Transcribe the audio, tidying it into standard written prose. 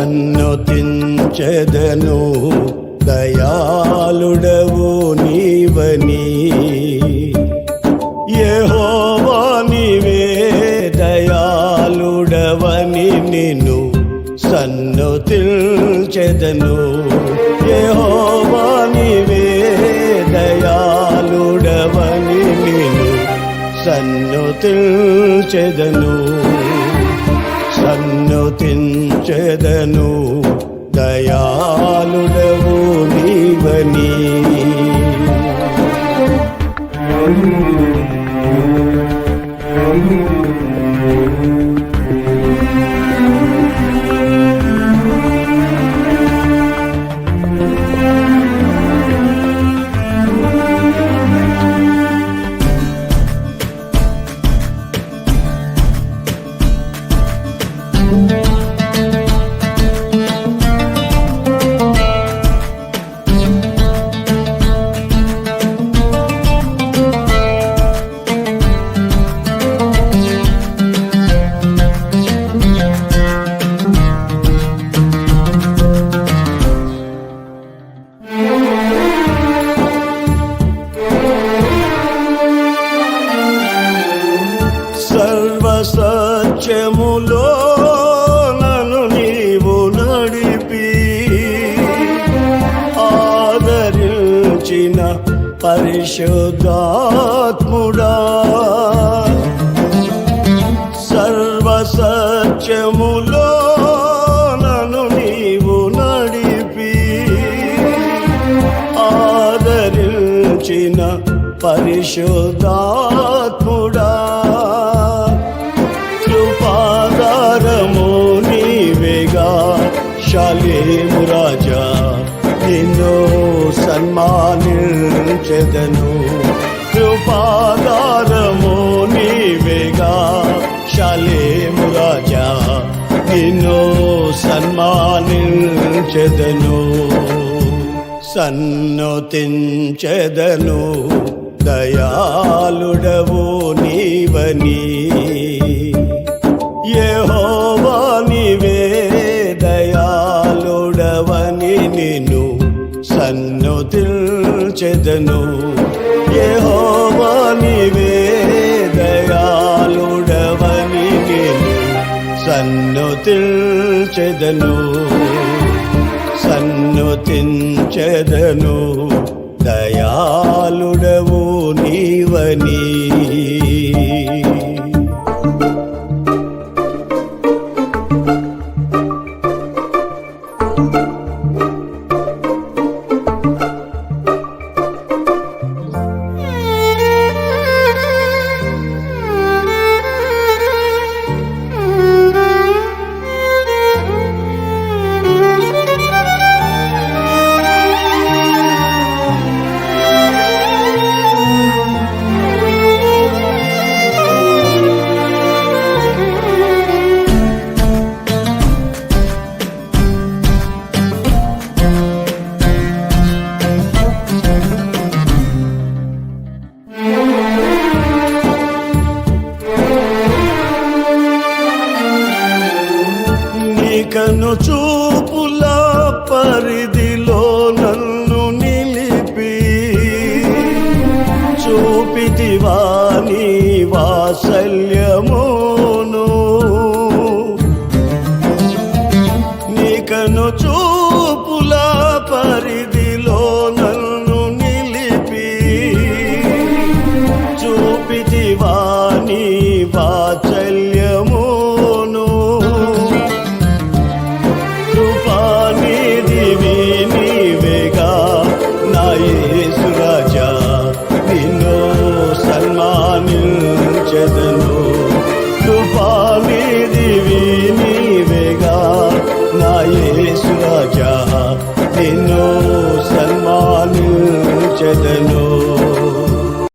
సన్నుతించెదను దయాళుడవు నీవని. యెహోవా నీవే దయాళుడవని నిన్ను సన్నుతించెదను. యెహోవా నీవే దయాళుడవని నిన్ను సన్నుతించెదను. సన్నుతించెదను దయాళుడవు నీవని. సర్వసత్యములో నన్ను నీవు నడిపి ఆదరించిన పరిశుద్ధాత్ముడా. సర్వసత్యములో నన్ను నీవు నడిపి ఆదరించిన పరిశుద్ధాత్ముడా. కృపాధారము నీవేగా షాలేము రాజా, నిన్ను సన్మానించెదను. కృపాధారము నీవేగా షాలేము రాజా, నిన్ను సన్మానించెదను. సన్నుతించెదను దయాళుడవు నీవని. యెహోవా నీవే దయాళుడవని నిన్ను సన్నుతించెదను. యెహోవా నీవే దయాళుడవని నిన్ను సన్నుతించెదను. సన్నుతించెదను దయాళుడవు నీవని. కను చూపుల పరిధిలో నన్ను నిలిపి చూపితివా నీ వాత్సల్య